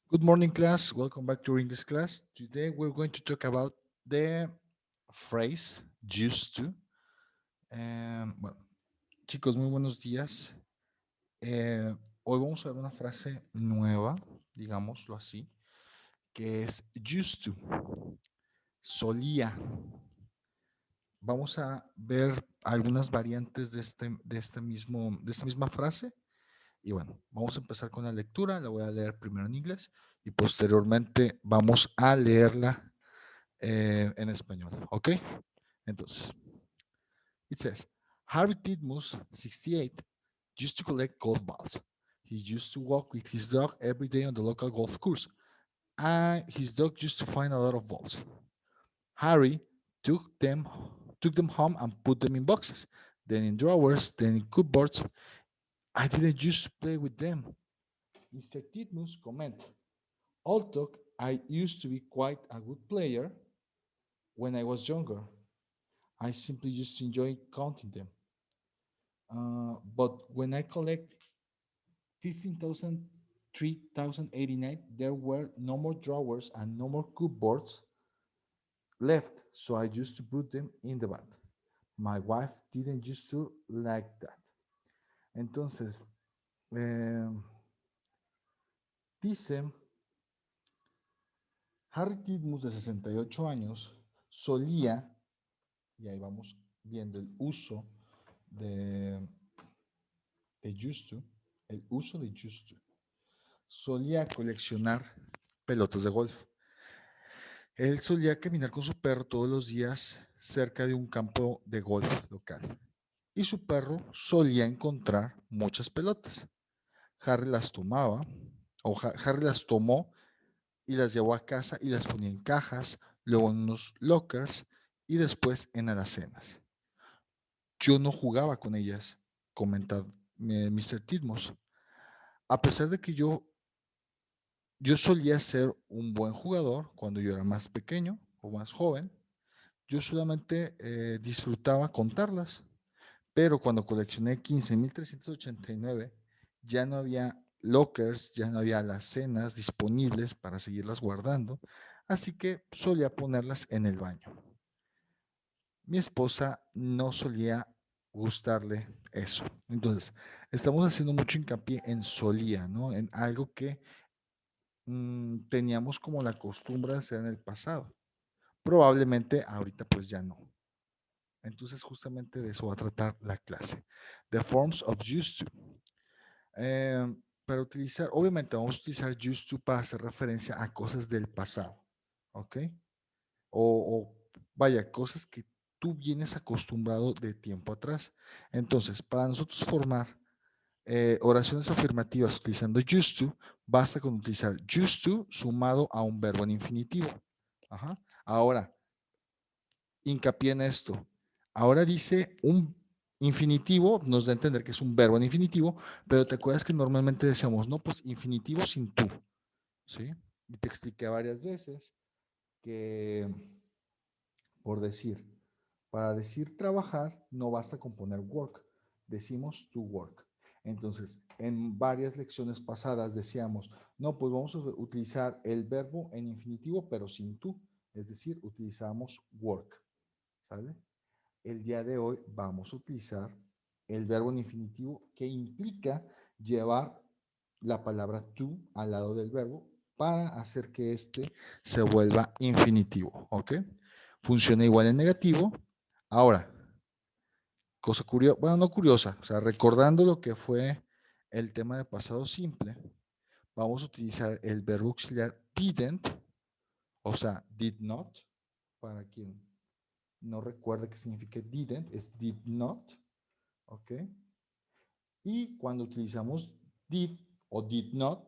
Good morning, class. Welcome back to our English class. Today we're going to talk about the phrase used to. Bueno, chicos, muy buenos días. Hoy vamos a ver una frase nueva, digámoslo así, que es used to, solía. Vamos a ver algunas variantes de esta misma frase. Y bueno, vamos a empezar con la lectura. La voy a leer primero en inglés y posteriormente vamos a leerla en español, ¿ok? Entonces, it says, Harry Titmus, 68, used to collect golf balls. He used to walk with his dog every day on the local golf course. And his dog used to find a lot of balls. Harry took them, took them home and put them in boxes, then in drawers, then in cupboards. I didn't used to play with them. Mr. Titmus commented, although I used to be quite a good player when I was younger, I simply used to enjoy counting them. But when I collect 15,000, 3,089, there were no more drawers and no more cupboards left, so I used to put them in the bag. My wife didn't used to like that. Entonces, eh, dice Harry Titmus, de 68 años, solía, y ahí vamos viendo el uso de, de used to, el uso de used to. Solía coleccionar pelotas de golf. Él solía caminar con su perro todos los días cerca de un campo de golf local. Y su perro solía encontrar muchas pelotas. Harry las tomaba, Harry las tomó y las llevó a casa y las ponía en cajas, luego en unos lockers y después en alacenas. Yo no jugaba con ellas, comenta Mr. Titmos. A pesar de que yo solía ser un buen jugador cuando yo era más pequeño o más joven, yo solamente disfrutaba contarlas, pero cuando coleccioné 15,389 ya no había lockers, ya no había alacenas disponibles para seguirlas guardando, así que solía ponerlas en el baño. Mi esposa no solía gustarle eso. Entonces, estamos haciendo mucho hincapié en solía, ¿no? En algo que teníamos como la costumbre de hacer en el pasado. Probablemente ahorita pues ya no. Entonces justamente de eso va a tratar la clase. The forms of used to. Para utilizar, obviamente vamos a utilizar used to para hacer referencia a cosas del pasado. ¿Ok? O vaya, cosas que tú vienes acostumbrado de tiempo atrás. Entonces, para nosotros formar oraciones afirmativas utilizando used to, basta con utilizar used to sumado a un verbo en infinitivo. Ajá. Ahora, hincapié en esto. Ahora dice un infinitivo, nos da a entender que es un verbo en infinitivo, pero te acuerdas que normalmente decíamos, no, pues infinitivo sin tú, ¿sí? Y te expliqué varias veces que, por decir, para decir trabajar no basta con poner work, decimos to work. Entonces, en varias lecciones pasadas decíamos, no, pues vamos a utilizar el verbo en infinitivo, pero sin tú, es decir, utilizamos work, ¿sale? El día de hoy vamos a utilizar el verbo en infinitivo que implica llevar la palabra to al lado del verbo para hacer que este se vuelva infinitivo, ¿ok? Funciona igual en negativo. Ahora, cosa curiosa, bueno, no curiosa, o sea, recordando lo que fue el tema de pasado simple, vamos a utilizar el verbo auxiliar didn't, o sea, did not, para quien no recuerde qué significa didn't, es did not, ¿ok? Y cuando utilizamos did o did not,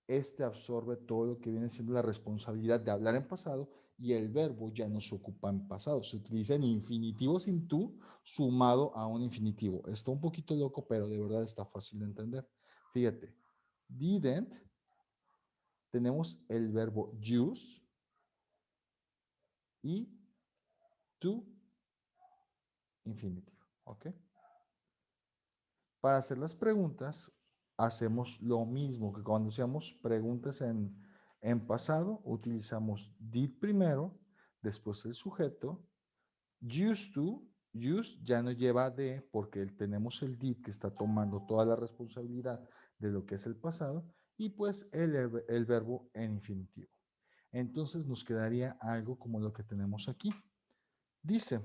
este absorbe todo lo que viene siendo la responsabilidad de hablar en pasado y el verbo ya no se ocupa en pasado. Se utiliza en infinitivo sin tú sumado a un infinitivo. Está un poquito loco, pero de verdad está fácil de entender. Fíjate, didn't, tenemos el verbo use y to infinitivo. ¿Ok? Para hacer las preguntas, hacemos lo mismo que cuando hacíamos preguntas en pasado, utilizamos did primero, después el sujeto, used to, used ya no lleva de porque tenemos el did que está tomando toda la responsabilidad de lo que es el pasado y pues el verbo en infinitivo. Entonces nos quedaría algo como lo que tenemos aquí. Dice,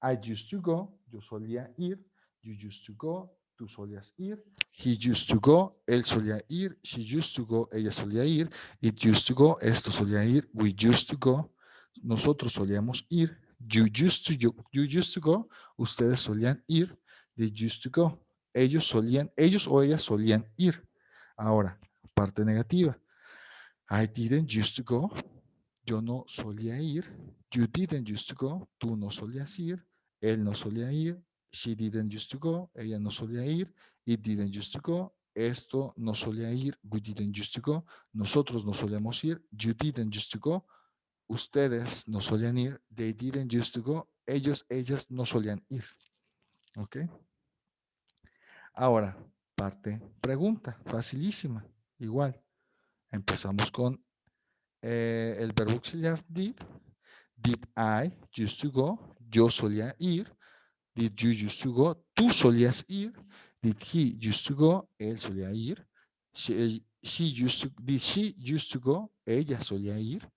I used to go, yo solía ir, you used to go, tú solías ir, he used to go, él solía ir, she used to go, ella solía ir, it used to go, esto solía ir, we used to go, nosotros solíamos ir, you used to go, ustedes solían ir, they used to go, ellos o ellas solían ir. Ahora, parte negativa. I didn't used to go, yo no solía ir. You didn't used to go, tú no solías ir. Él no solía ir. She didn't used to go, ella no solía ir. It didn't used to go, esto no solía ir. We didn't used to go, nosotros no solíamos ir. You didn't used to go, ustedes no solían ir. They didn't used to go, ellas no solían ir. ¿Ok? Ahora, parte pregunta, facilísima. Igual, empezamos con el verbo auxiliar did. Did I used to go? Yo solía ir. Did you used to go? Tú solías ir. Did he used to go? Él solía ir. Did she used to go? Ella solía ir.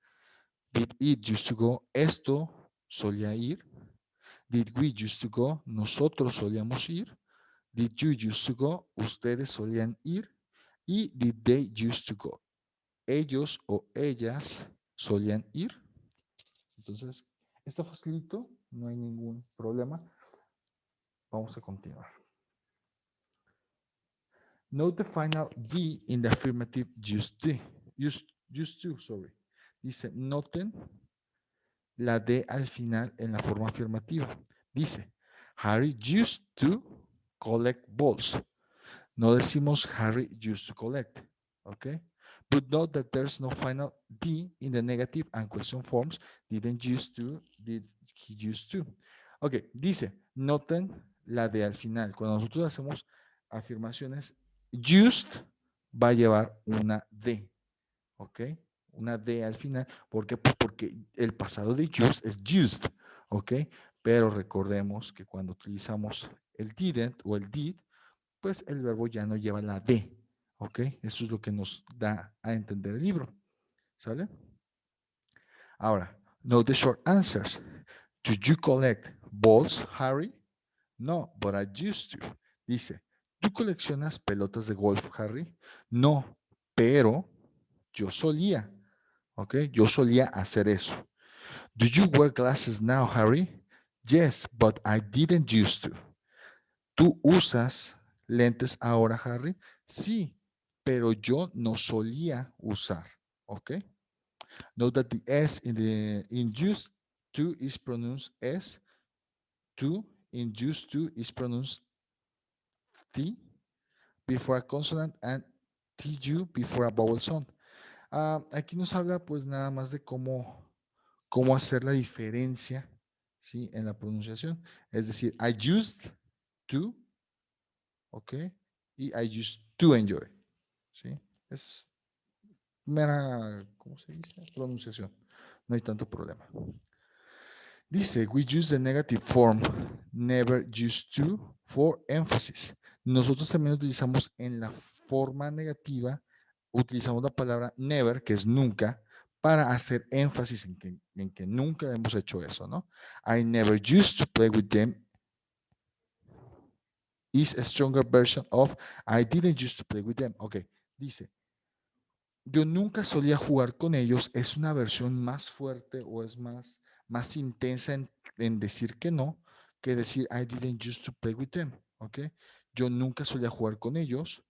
Did it used to go? Esto solía ir. Did we used to go? Nosotros solíamos ir. Did you used to go? Ustedes solían ir. Y did they used to go? Ellos o ellas solían ir. Entonces, está facilito, no hay ningún problema. Vamos a continuar. Note the final D in the affirmative used to, sorry. Dice, noten la D al final en la forma afirmativa. Dice, Harry used to collect balls. No decimos Harry used to collect, okay? But note that there's no final D in the negative and question forms. Didn't used to, did he used to. Ok, dice, noten la D al final. Cuando nosotros hacemos afirmaciones, used va a llevar una D, ok? Una D al final. ¿Por qué? Pues porque el pasado de used es used, ok? Pero recordemos que cuando utilizamos el didn't o el did, pues el verbo ya no lleva la D, ¿ok? Eso es lo que nos da a entender el libro, ¿sale? Ahora, note the short answers. Do you collect balls, Harry? No, but I used to. Dice, ¿tú coleccionas pelotas de golf, Harry? No, pero yo solía, ¿ok? Yo solía hacer eso. Do you wear glasses now, Harry? Yes, but I didn't used to. ¿Tú usas lentes ahora, Harry? Sí, pero yo no solía usar. ¿Ok? Note that the S in used to is pronounced S. To in used to is pronounced T before a consonant and TU before a vowel sound. Aquí nos habla pues nada más de cómo hacer la diferencia, ¿sí? En la pronunciación. Es decir, I used to, ¿ok? Y I used to enjoy, ¿sí? Es mera, ¿cómo se dice? Pronunciación. No hay tanto problema. Dice, we use the negative form, never used to, for emphasis. Nosotros también utilizamos en la forma negativa, utilizamos la palabra never, que es nunca, para hacer énfasis en que nunca hemos hecho eso, ¿no? I never used to play with them is a stronger version of I didn't used to play with them. Ok, dice, yo nunca solía jugar con ellos, es una versión más fuerte o es más intensa en decir que no, que decir I didn't used to play with them, ¿ok? Yo nunca solía jugar con ellos,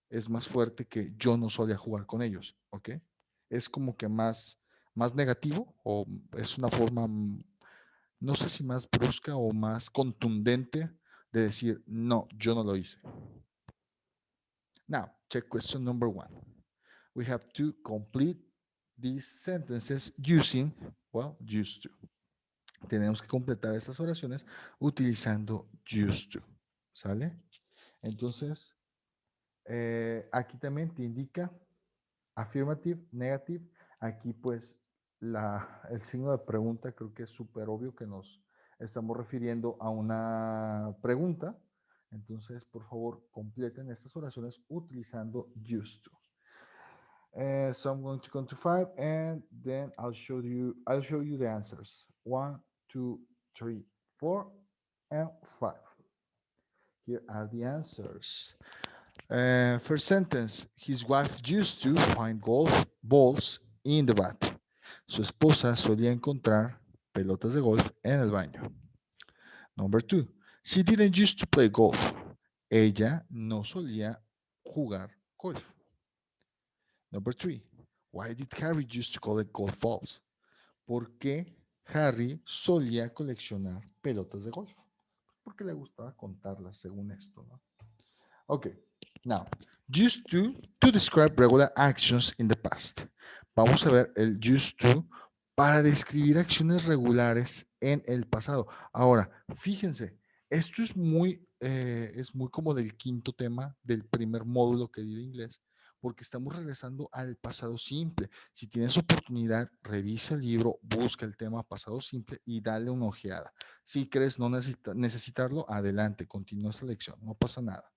es más fuerte que yo no solía jugar con ellos, ¿ok? Es como que más negativo o es una forma, no sé si más brusca o más contundente de decir, no, yo no lo hice. Now, check question number 1. We have to complete these sentences using, well, used to. Tenemos que completar estas oraciones utilizando used to. ¿Sale? Entonces, Aquí también te indica affirmative, negative. Aquí pues el signo de pregunta creo que es súper obvio que nos estamos refiriendo a una pregunta. Entonces, por favor, completen estas oraciones utilizando used to. So I'm going to count to 5 and then I'll show you the answers. 1, 2, 3, 4 and 5. Here are the answers. First sentence, his wife used to find golf balls in the bath. Su esposa solía encontrar pelotas de golf en el baño. Number 2, she didn't used to play golf. Ella no solía jugar golf. Number 3, why did Harry used to collect golf balls? ¿Por qué Harry solía coleccionar pelotas de golf? Porque le gustaba contarlas, según esto, ¿no? Okay, now, used to describe regular actions in the past. Vamos a ver el used to para describir acciones regulares en el pasado. Ahora, fíjense, esto es muy como del quinto tema del primer módulo que di de inglés, porque estamos regresando al pasado simple. Si tienes oportunidad, revisa el libro, busca el tema pasado simple y dale una ojeada. Si crees no necesitarlo, adelante, continúa esta lección, no pasa nada.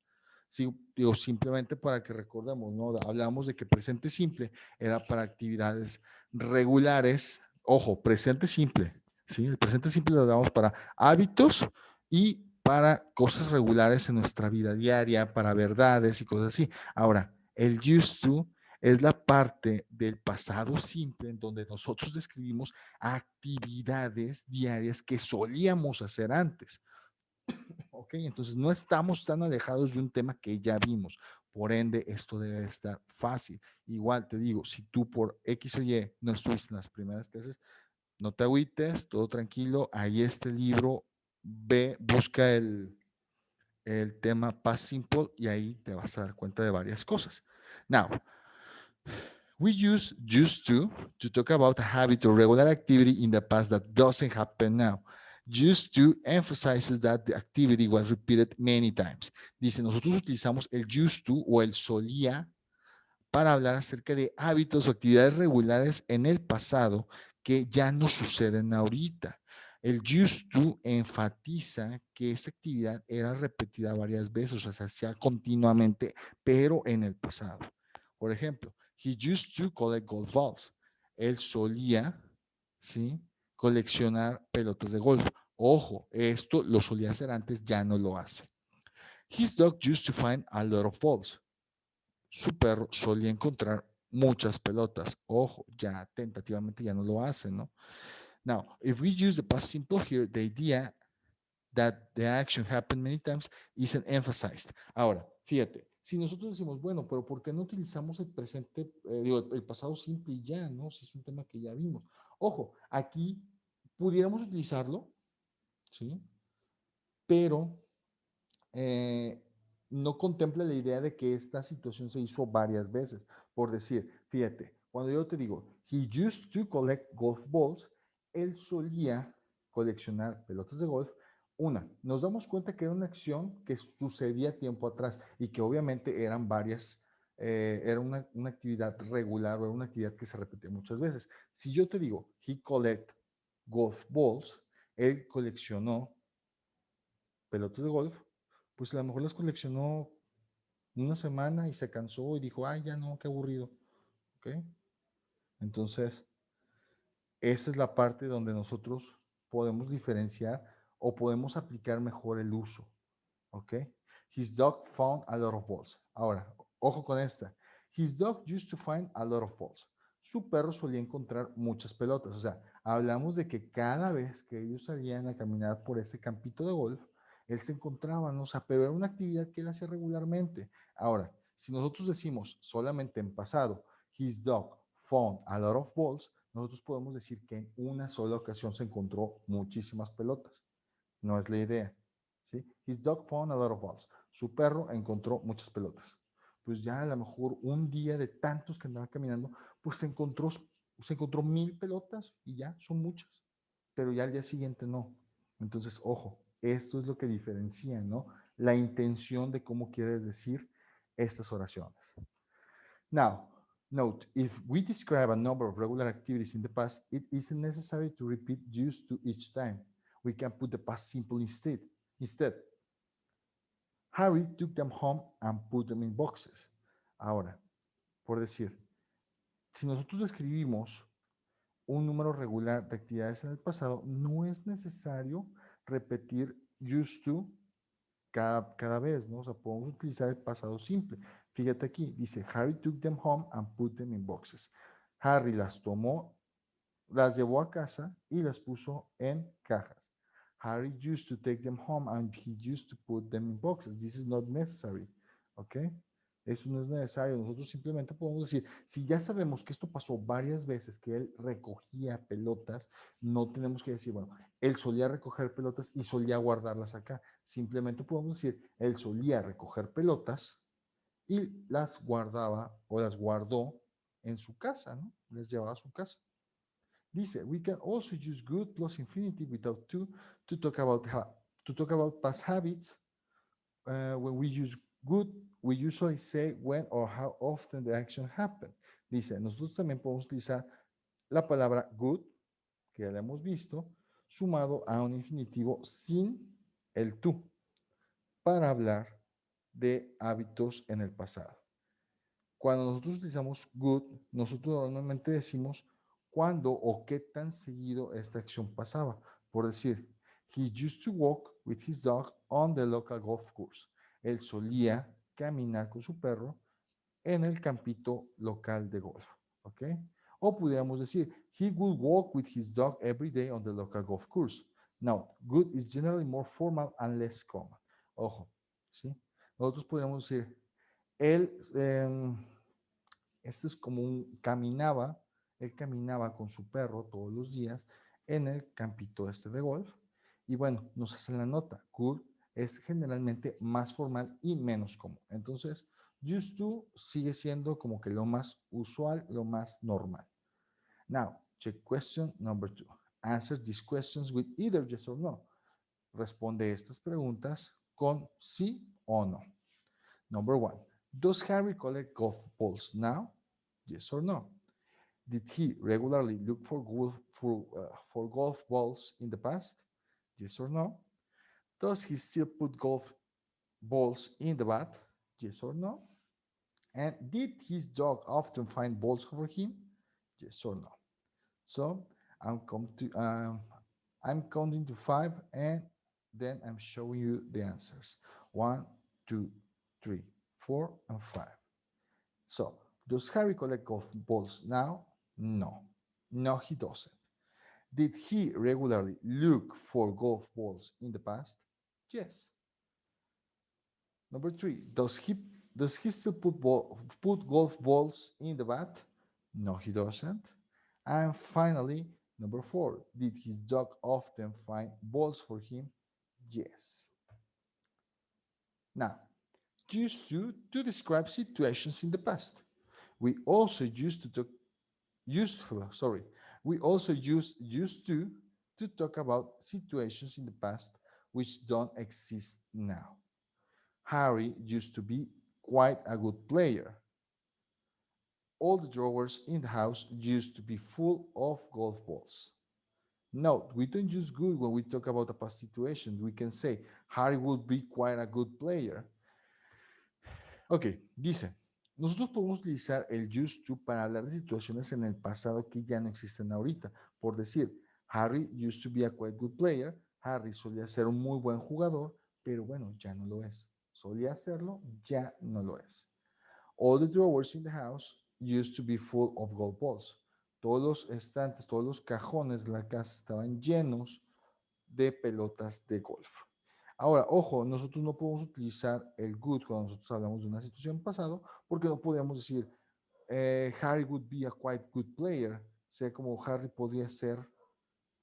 Sí, digo, simplemente para que recordemos, ¿no? Hablamos de que presente simple era para actividades regulares. Ojo, presente simple, ¿sí? El presente simple lo damos para hábitos y para cosas regulares en nuestra vida diaria, para verdades y cosas así. Ahora, el used to es la parte del pasado simple en donde nosotros describimos actividades diarias que solíamos hacer antes. Ok, entonces no estamos tan alejados de un tema que ya vimos. Por ende, esto debe estar fácil. Igual te digo, si tú por X o Y no estuviste en las primeras clases, no te agüites, todo tranquilo. Ahí está el libro. Ve, busca el tema Past Simple y ahí te vas a dar cuenta de varias cosas. Now, we use used to talk about a habit or regular activity in the past that doesn't happen now. Used to emphasizes that the activity was repeated many times. Dice, nosotros utilizamos el used to o el solía para hablar acerca de hábitos o actividades regulares en el pasado que ya no suceden ahorita. El used to enfatiza que esa actividad era repetida varias veces, o sea, se hacía continuamente, pero en el pasado. Por ejemplo, he used to collect golf balls. Él solía, ¿sí?, coleccionar pelotas de golf. Ojo, esto lo solía hacer antes, ya no lo hace. His dog used to find a lot of balls. Su perro solía encontrar muchas pelotas. Ojo, ya tentativamente ya no lo hace, ¿no? Now, if we use the past simple here, the idea that the action happened many times isn't emphasized. Ahora, fíjate, si nosotros decimos, bueno, pero ¿por qué no utilizamos el presente, digo, el pasado simple y ya, ¿no? Si es un tema que ya vimos. Ojo, aquí pudiéramos utilizarlo, ¿sí? Pero no contempla la idea de que esta situación se hizo varias veces. Por decir, fíjate, cuando yo te digo, he used to collect golf balls, él solía coleccionar pelotas de golf. Nos damos cuenta que era una acción que sucedía tiempo atrás y que obviamente eran varias, era una actividad regular o era una actividad que se repetía muchas veces. Si yo te digo, he collect golf balls, él coleccionó pelotas de golf, pues a lo mejor las coleccionó una semana y se cansó y dijo, ay, ya no, qué aburrido. ¿Ok? Entonces, esa es la parte donde nosotros podemos diferenciar o podemos aplicar mejor el uso. ¿Ok? His dog found a lot of balls. Ahora, ojo con esta. His dog used to find a lot of balls. Su perro solía encontrar muchas pelotas. O sea, hablamos de que cada vez que ellos salían a caminar por ese campito de golf, él se encontraba, ¿no? O sea, pero era una actividad que él hacía regularmente. Ahora, si nosotros decimos solamente en pasado, his dog found a lot of balls, nosotros podemos decir que en una sola ocasión se encontró muchísimas pelotas. No es la idea. ¿Sí? His dog found a lot of balls. Su perro encontró muchas pelotas. Pues ya a lo mejor un día de tantos que andaba caminando, pues se encontró 1000 pelotas y ya son muchas. Pero ya al día siguiente no. Entonces, ojo, esto es lo que diferencia, ¿no? La intención de cómo quieres decir estas oraciones. Now, note, if we describe a number of regular activities in the past, it isn't necessary to repeat used to each time. We can put the past simple instead. Harry took them home and put them in boxes. Ahora, por decir, si nosotros describimos un número regular de actividades en el pasado, no es necesario repetir used to cada vez, ¿no? O sea, podemos utilizar el pasado simple. Fíjate aquí, dice, Harry took them home and put them in boxes. Harry las tomó, las llevó a casa y las puso en cajas. Harry used to take them home and he used to put them in boxes. This is not necessary, ¿ok? Eso no es necesario. Nosotros simplemente podemos decir, si ya sabemos que esto pasó varias veces, que él recogía pelotas, no tenemos que decir, bueno, él solía recoger pelotas y solía guardarlas acá. Simplemente podemos decir, él solía recoger pelotas y las guardaba o las guardó en su casa, ¿no? Les llevaba a su casa. Dice, we can also use good plus infinitive without to talk about past habits. When we use good, we usually say when or how often the action happened. Dice, nosotros también podemos utilizar la palabra good, que ya la hemos visto, sumado a un infinitivo sin el to, para hablar de hábitos en el pasado. Cuando nosotros utilizamos good, nosotros normalmente decimos cuándo o qué tan seguido esta acción pasaba. Por decir, he used to walk with his dog on the local golf course. Él solía caminar con su perro en el campito local de golf. ¿Ok? O pudiéramos decir, he would walk with his dog every day on the local golf course. Now, good is generally more formal and less common. Ojo, ¿sí? Nosotros podríamos decir, él, esto es como él caminaba con su perro todos los días en el campito este de golf. Y bueno, nos hacen la nota, could es generalmente más formal y menos común. Entonces, used to sigue siendo como que lo más usual, lo más normal. Now, check question number 2. Answer these questions with either yes or no. Responde estas preguntas con sí o no. Number 1. Does Harry collect golf balls now? Yes or no? Did he regularly look for golf balls in the past? Yes or no? Does he still put golf balls in the bat? Yes or no? And did his dog often find balls for him? Yes or no? So I'm counting to 5 and then I'm showing you the answers. 1, 2, 3, 4, and 5. So does Harry collect golf balls now? No. No, he doesn't. Did he regularly look for golf balls in the past? Yes. Number 3, does he still put golf balls in the bat? No, he doesn't. And finally, number 4, did his dog often find balls for him? Yes. Now, used to describe situations in the past. We also used to use used to talk about situations in the past which don't exist now. Harry used to be quite a good player. All the drawers in the house used to be full of golf balls. Note, we don't use good when we talk about a past situation. We can say, Harry would be quite a good player. Ok, dice, nosotros podemos utilizar el used to para hablar de situaciones en el pasado que ya no existen ahorita. Por decir, Harry used to be a quite good player. Harry solía ser un muy buen jugador, pero bueno, ya no lo es. Solía hacerlo, ya no lo es. All the drawers in the house used to be full of golf balls. Todos los estantes, todos los cajones de la casa estaban llenos de pelotas de golf. Ahora, ojo, nosotros no podemos utilizar el good cuando nosotros hablamos de una situación pasado, porque no podemos decir Harry would be a quite good player. O sea, como Harry podría ser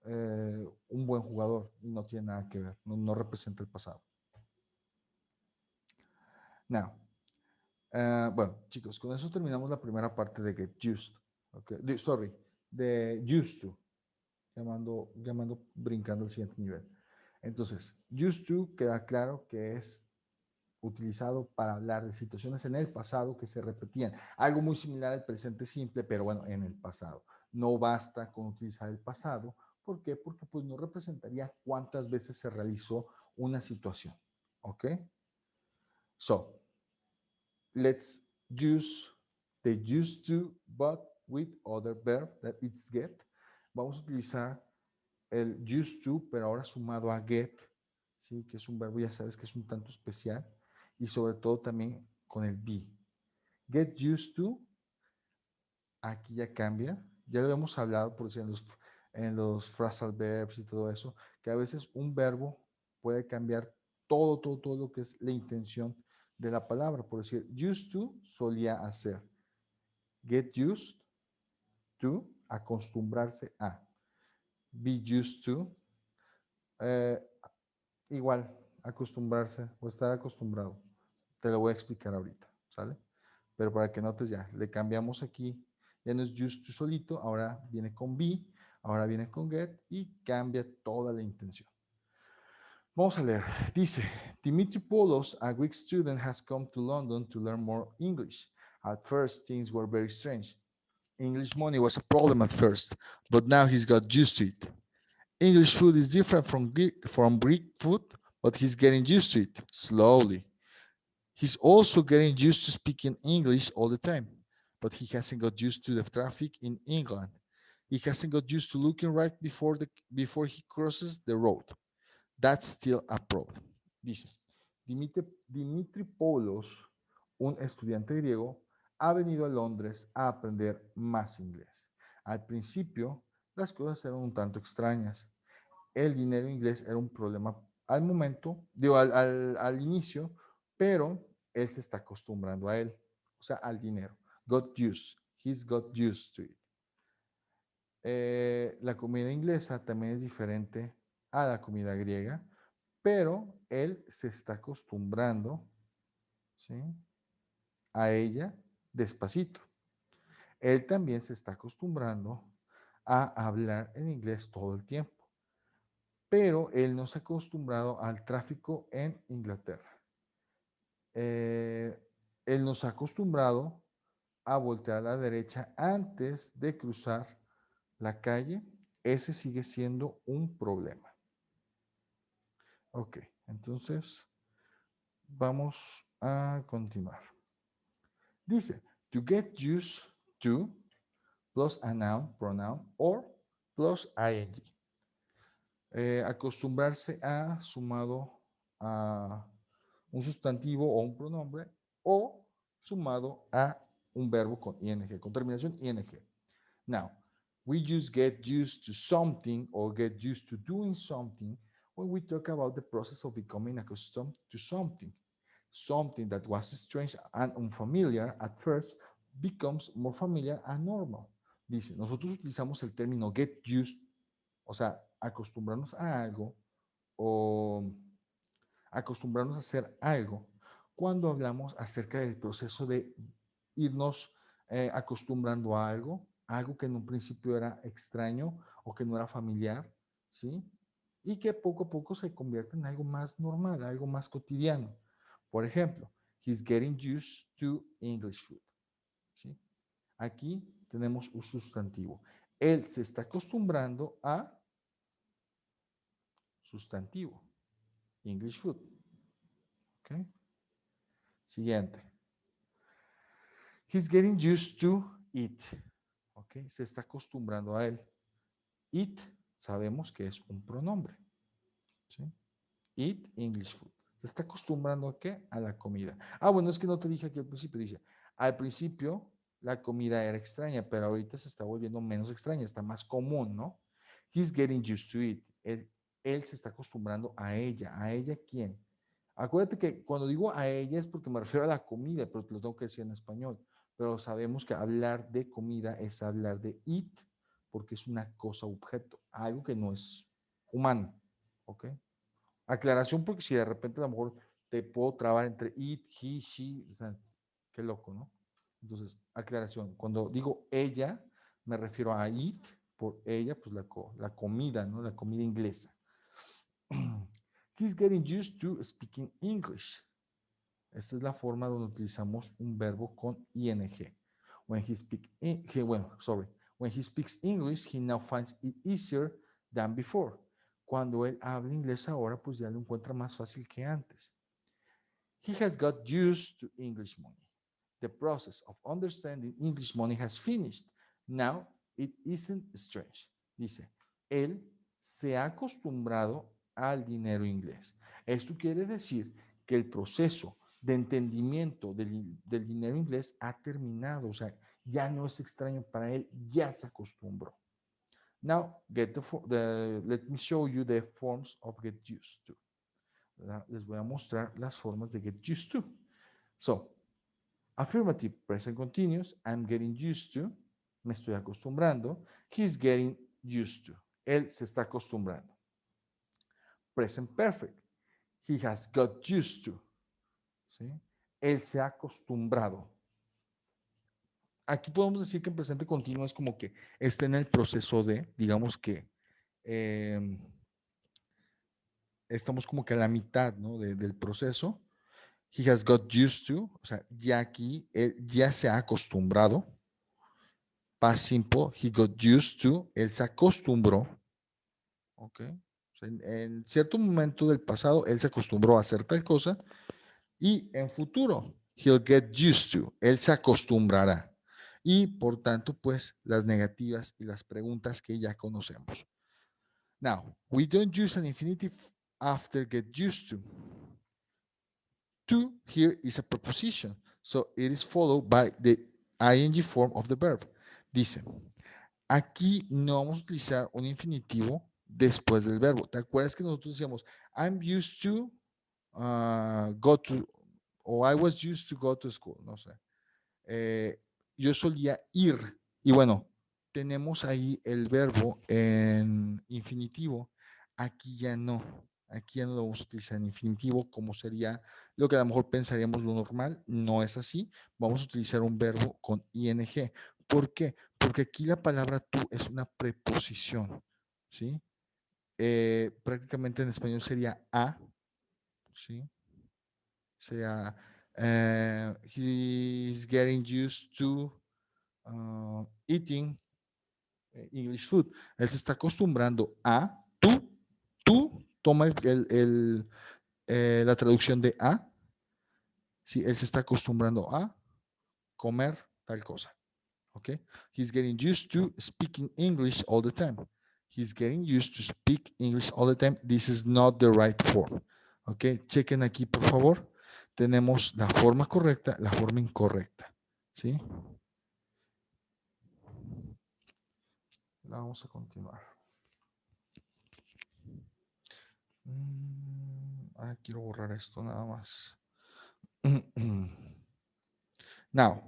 un buen jugador y no tiene nada que ver, no representa el pasado. Now, bueno, chicos, con eso terminamos la primera parte de get used. Okay. De used to. Brincando al siguiente nivel. Entonces, used to queda claro que es utilizado para hablar de situaciones en el pasado que se repetían. Algo muy similar al presente simple, pero bueno, en el pasado. No basta con utilizar el pasado. ¿Por qué? Porque pues no representaría cuántas veces se realizó una situación. ¿Ok? So, let's use the used to, but with other verb that it's get. Vamos a utilizar el used to, pero ahora sumado a get, ¿sí? Que es un verbo, ya sabes que es un tanto especial, y sobre todo también con el be. Get used to, aquí ya cambia, ya lo hemos hablado por decir en los phrasal verbs y todo eso, que a veces un verbo puede cambiar todo lo que es la intención de la palabra. Por decir, used to, solía hacer. Get used to, acostumbrarse a. Be used to, eh, igual, acostumbrarse o estar acostumbrado. Te lo voy a explicar ahorita, ¿sale? Pero para que notes ya, le cambiamos aquí, ya no es used to solito, ahora viene con be, ahora viene con get y cambia toda la intención. Vamos a leer. Dice, Dimitri Poulos, a Greek student, has come to London to learn more English. At first, things were very strange. English money was a problem at first, but now he's got used to it. English food is different from Greek food, but he's getting used to it slowly. He's also getting used to speaking English all the time, but he hasn't got used to the traffic in England. He hasn't got used to looking right before he crosses the road. That's still a problem. Dice, Dimitri Poulos, un estudiante griego, ha venido a Londres a aprender más inglés. Al principio, las cosas eran un tanto extrañas. El dinero inglés era un problema al momento, digo, al inicio, pero él se está acostumbrando a él, o sea, al dinero. Got used. He's got used to it. La comida inglesa también es diferente a la comida griega, pero él se está acostumbrando, ¿sí?, a ella despacito. Él también se está acostumbrando a hablar en inglés todo el tiempo, pero él no se ha acostumbrado al tráfico en Inglaterra. Él nos ha acostumbrado a voltear a la derecha antes de cruzar la calle. Ese sigue siendo un problema. Ok, entonces vamos a continuar. Dice, to get used to plus a noun, pronoun, or plus ing. Acostumbrarse a sumado a un sustantivo o un pronombre o sumado a un verbo con ing, con terminación ing. Now, we just get used to something or get used to doing something when we talk about the process of becoming accustomed to something. Something that was strange and unfamiliar at first becomes more familiar and normal. Dice, nosotros utilizamos el término get used, o sea, acostumbrarnos a algo o acostumbrarnos a hacer algo cuando hablamos acerca del proceso de irnos acostumbrando a algo que en un principio era extraño o que no era familiar, ¿sí? Y que poco a poco se convierte en algo más normal, algo más cotidiano. Por ejemplo, he's getting used to English food, ¿sí? Aquí tenemos un sustantivo. Él se está acostumbrando a sustantivo, English food. ¿Ok? Siguiente. He's getting used to it. ¿Ok? Se está acostumbrando a él. It, sabemos que es un pronombre. ¿Sí? Eat English food. Se está acostumbrando a qué? A la comida. Ah, bueno, es que no te dije aquí al principio. Dice, al principio la comida era extraña, pero ahorita se está volviendo menos extraña, está más común, ¿no? He's getting used to it. Él se está acostumbrando a ella. ¿A ella quién? Acuérdate que cuando digo a ella es porque me refiero a la comida, pero te lo tengo que decir en español. Pero sabemos que hablar de comida es hablar de it, porque es una cosa, objeto, algo que no es humano. ¿Ok? Aclaración, porque si de repente a lo mejor te puedo trabar entre it, he, she, o sea, qué loco, ¿no? Entonces, aclaración. Cuando digo ella, me refiero a it, por ella, pues la comida, ¿no? La comida inglesa. He's getting used to speaking English. Esta es la forma donde utilizamos un verbo con ing. When he speaks, when he speaks English, he now finds it easier than before. Cuando él habla inglés ahora, pues ya lo encuentra más fácil que antes. He has got used to English money. The process of understanding English money has finished. Now it isn't strange. Dice, él se ha acostumbrado al dinero inglés. Esto quiere decir que el proceso de entendimiento del dinero inglés ha terminado, o sea, ya no es extraño para él, ya se acostumbró. Now, let me show you the forms of get used to. Les voy a mostrar las formas de get used to. So, affirmative present continuous, I'm getting used to, me estoy acostumbrando. He's getting used to, él se está acostumbrando. Present perfect, he has got used to, ¿sí? Él se ha acostumbrado. Aquí podemos decir que en presente continuo es como que está en el proceso de, digamos que estamos como que a la mitad, ¿no? del proceso. He has got used to, o sea, ya aquí él ya se ha acostumbrado. Past simple, he got used to, él se acostumbró. ¿Ok? O sea, en cierto momento del pasado, él se acostumbró a hacer tal cosa. Y en futuro, he'll get used to, él se acostumbrará. Y por tanto, pues las negativas y las preguntas que ya conocemos. Now, we don't use an infinitive after get used to. To here is a preposition, so it is followed by the ing form of the verb. Dice, aquí no vamos a utilizar un infinitivo después del verbo. ¿Te acuerdas que nosotros decíamos, I'm used to go to, o I was used to go to school, no sé. Yo solía ir, y bueno, tenemos ahí el verbo en infinitivo. Aquí ya no. Aquí ya no lo vamos a utilizar en infinitivo, como sería lo que a lo mejor pensaríamos lo normal. No es así. Vamos a utilizar un verbo con ing. ¿Por qué? Porque aquí la palabra tú es una preposición, ¿sí? Prácticamente en español sería a, ¿sí? Sería, he's getting used to eating English food. Él se está acostumbrando a, tú, toma la traducción de a, ¿sí? Él se está acostumbrando a comer tal cosa. Okay? He's getting used to speaking English all the time. He's getting used to speak English all the time. This is not the right form. Okay? Chequen aquí, por favor. Tenemos la forma correcta, la forma incorrecta. ¿Sí? Vamos a continuar. Quiero borrar esto nada más. Now,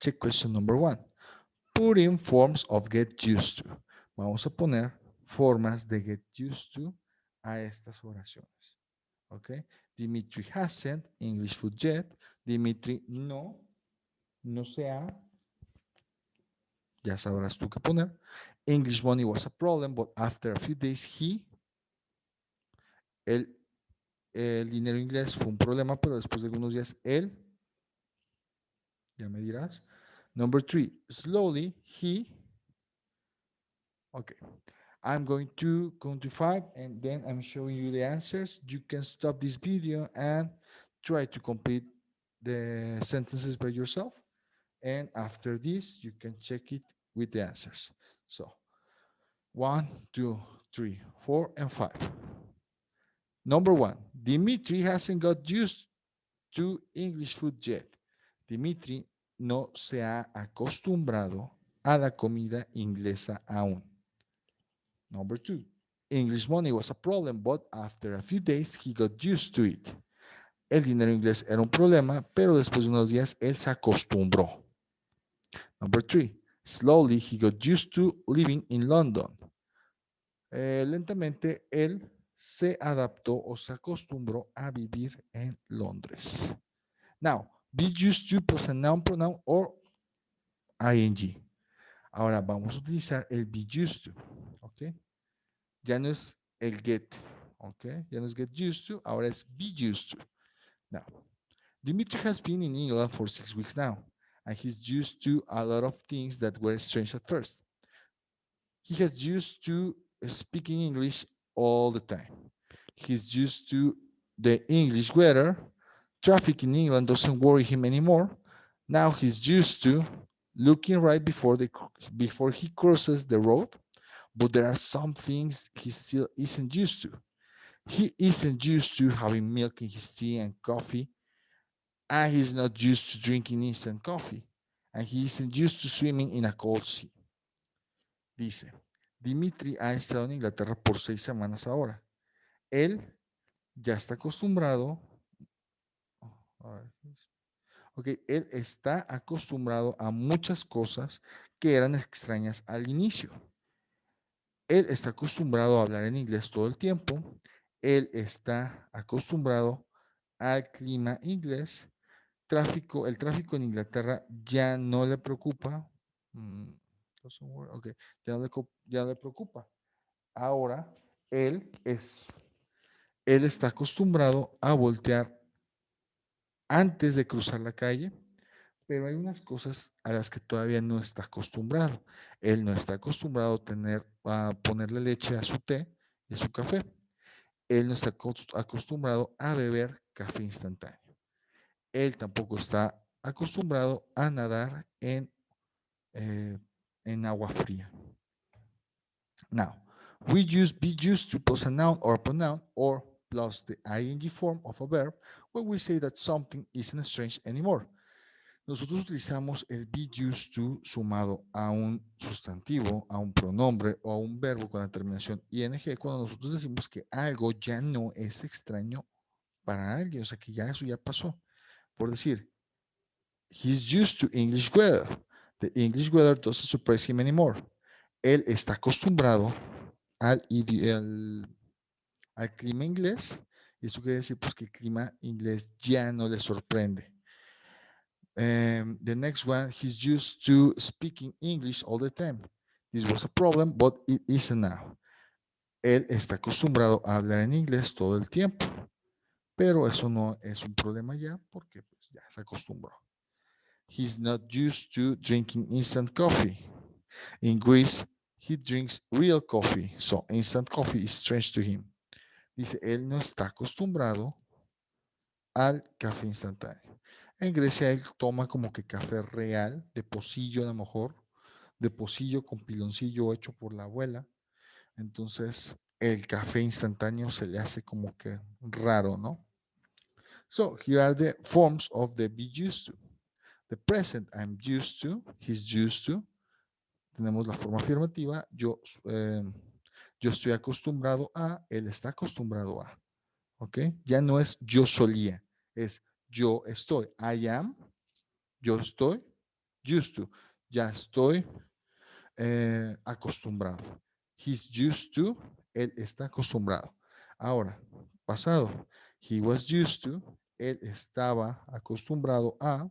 check question number 1. Put in forms of get used to. Vamos a poner formas de get used to a estas oraciones. ¿Ok? Dimitri hasn't English food yet. Dimitri no se ha. Ya sabrás tú qué poner. English money was a problem, but after a few days el dinero inglés fue un problema, pero después de algunos días él, ya me dirás. Number 3, slowly okay. I'm going to count to 5 and then I'm showing you the answers. You can stop this video and try to complete the sentences by yourself. And after this, you can check it with the answers. So 1, 2, 3, 4, and 5. Number 1, Dimitri hasn't got used to English food yet. Dimitri no se ha acostumbrado a la comida inglesa aún. Number 2, English money was a problem, but after a few days he got used to it. El dinero inglés era un problema, pero después de unos días él se acostumbró. Number 3, slowly he got used to living in London. Lentamente él se adaptó o se acostumbró a vivir en Londres. Now, be used to plus a noun, pronoun or ing. Ahora vamos a utilizar el be used to, ¿ok? Ya no es el get, ¿ok? Ya no es get used to, ahora es be used to. Now, Dimitri has been in England for 6 weeks now, and he's used to a lot of things that were strange at first. He has used to speaking English all the time. He's used to the English weather. Traffic in England doesn't worry him anymore. Now he's used to looking right before he crosses the road, but there are some things he still isn't used to. He isn't used to having milk in his tea and coffee, and he's not used to drinking instant coffee, and he isn't used to swimming in a cold sea. Dice, Dimitri ha estado en Inglaterra por 6 semanas ahora. Él ya está acostumbrado. Ok, él está acostumbrado a muchas cosas que eran extrañas al inicio. Él está acostumbrado a hablar en inglés todo el tiempo. Él está acostumbrado al clima inglés. El tráfico en Inglaterra ya no le preocupa. Okay, ya no le preocupa. Ahora él está acostumbrado a voltear antes de cruzar la calle, pero hay unas cosas a las que todavía no está acostumbrado. Él no está acostumbrado a ponerle leche a su té y a su café. Él no está acostumbrado a beber café instantáneo. Él tampoco está acostumbrado a nadar en agua fría. Now, we use be used to plus a noun or a pronoun or plus the ing form of a verb when we say that something isn't strange anymore. Nosotros utilizamos el be used to sumado a un sustantivo, a un pronombre o a un verbo con la terminación ing cuando nosotros decimos que algo ya no es extraño para alguien, o sea que ya eso ya pasó. Por decir, he's used to English weather. The English weather doesn't surprise him anymore. Él está acostumbrado al clima inglés. Y eso quiere decir pues, que el clima inglés ya no le sorprende. The next one, he's used to speaking English all the time. This was a problem, but it isn't now. Él está acostumbrado a hablar en inglés todo el tiempo, pero eso no es un problema ya porque pues, ya se acostumbró. He's not used to drinking instant coffee. In Greece, he drinks real coffee, so instant coffee is strange to him. Dice, él no está acostumbrado al café instantáneo. En Grecia él toma como que café real, de pocillo a lo mejor, de pocillo con piloncillo hecho por la abuela. Entonces el café instantáneo se le hace como que raro, ¿no? So here are the forms of the be used to. The present, I'm used to, he's used to. Tenemos la forma afirmativa, yo estoy acostumbrado a, él está acostumbrado a. ¿Ok? Ya no es yo solía, es yo estoy. I am, yo estoy, used to, ya estoy acostumbrado. He's used to, él está acostumbrado. Ahora, pasado, he was used to, él estaba acostumbrado a,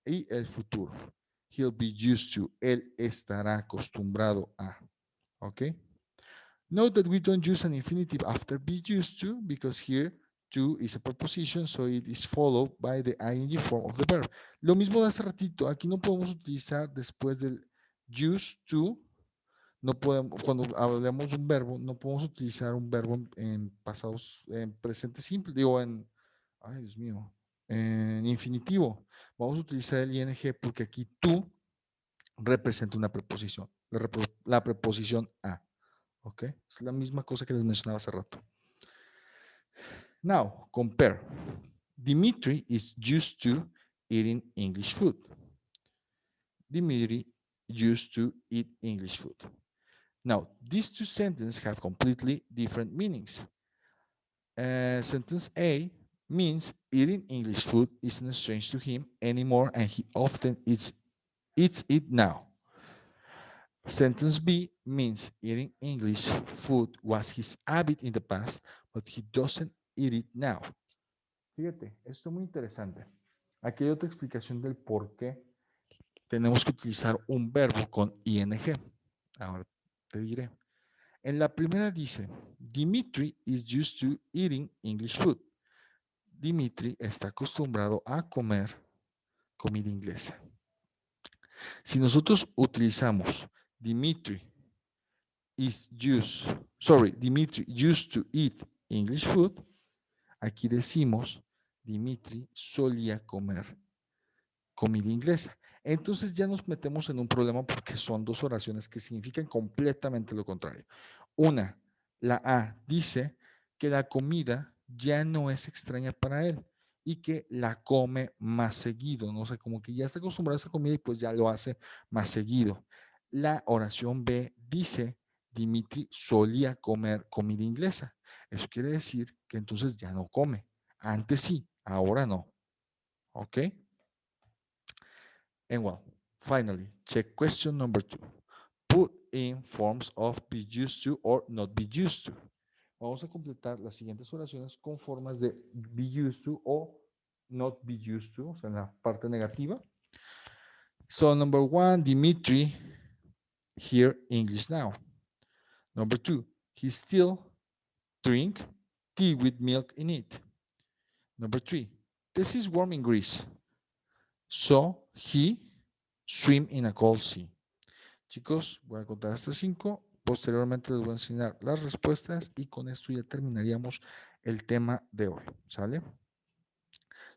y el futuro. He'll be used to, él estará acostumbrado a. ¿Ok? Note that we don't use an infinitive after be used to because here to is a preposition, so it is followed by the ing form of the verb. Lo mismo de hace ratito, aquí no podemos utilizar después del used to, no podemos, cuando hablamos de un verbo, no podemos utilizar un verbo en pasados, en presente simple, digo ay Dios mío, en infinitivo. Vamos a utilizar el ing porque aquí tú representa una preposición, la preposición a. ¿Ok? Es la misma cosa que les mencionaba hace rato. Now, compare. Dimitri is used to eating English food. Dimitri used to eat English food. Now, these two sentences have completely different meanings. Sentence A means eating English food isn't strange to him anymore and he often eats it now. Sentence B means eating English food was his habit in the past, but he doesn't eat it now. Fíjate, esto es muy interesante. Aquí hay otra explicación del por qué tenemos que utilizar un verbo con ing. Ahora te diré. En la primera dice, Dimitri is used to eating English food. Dimitri está acostumbrado a comer comida inglesa. Si nosotros utilizamos Dimitri Dimitri used to eat English food, aquí decimos Dimitri solía comer comida inglesa. Entonces ya nos metemos en un problema porque son dos oraciones que significan completamente lo contrario. Una, la A dice que la comida ya no es extraña para él y que la come más seguido, no sé, como que ya está acostumbrado a esa comida y pues ya lo hace más seguido. La oración B dice, Dimitri solía comer comida inglesa. Eso quiere decir que entonces ya no come. Antes sí, ahora no. ¿Ok? And well, finally, check question number 2. Put in forms of be used to or not be used to. Vamos a completar las siguientes oraciones con formas de be used to o not be used to, o sea, en la parte negativa. So, number 1, Dimitri hear English now. Number 2, he still drink tea with milk in it. Number 3, this is warm in Greece. So, he swim in a cold sea. Chicos, voy a contar hasta 5. Posteriormente les voy a enseñar las respuestas y con esto ya terminaríamos el tema de hoy. ¿Sale?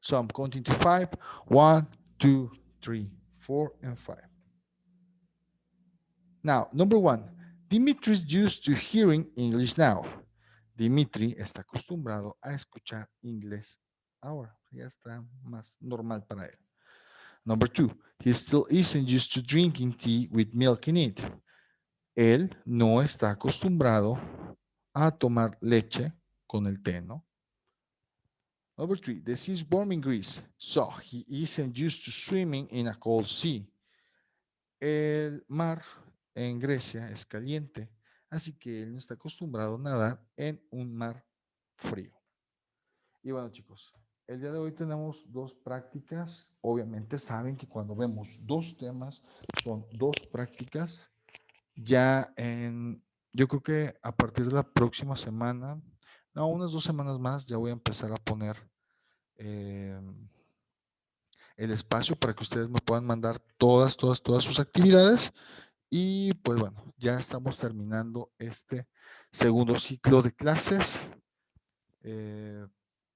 So I'm counting to 5. 1, 2, 3, 4, and 5. Now, number 1. Dimitri is used to hearing English now. Dimitri está acostumbrado a escuchar inglés ahora. Ya está más normal para él. Number 2. He still isn't used to drinking tea with milk in it. Él no está acostumbrado a tomar leche con el té, ¿no? Number 3, the sea is warm in Greece, so he isn't used to swimming in a cold sea. El mar en Grecia es caliente, así que él no está acostumbrado a nadar en un mar frío. Y bueno, chicos, el día de hoy tenemos dos prácticas. Obviamente saben que cuando vemos dos temas son dos prácticas. Yo creo que a partir de la próxima semana, no, unas 2 semanas más, ya voy a empezar a poner el espacio para que ustedes me puedan mandar todas sus actividades. Y pues bueno, ya estamos terminando este segundo ciclo de clases.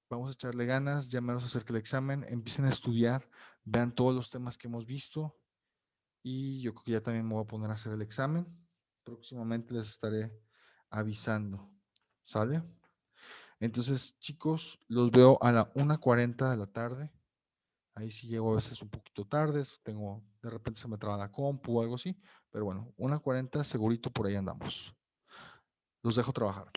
Vamos a echarle ganas, ya menos acerca del examen, empiecen a estudiar, vean todos los temas que hemos visto y yo creo que ya también me voy a poner a hacer el examen. Próximamente les estaré avisando. ¿Sale? Entonces, chicos, los veo a la 1:40 de la tarde. Ahí sí llego a veces un poquito tarde, de repente se me traba la compu o algo así, pero bueno, 1:40 segurito por ahí andamos. Los dejo trabajar.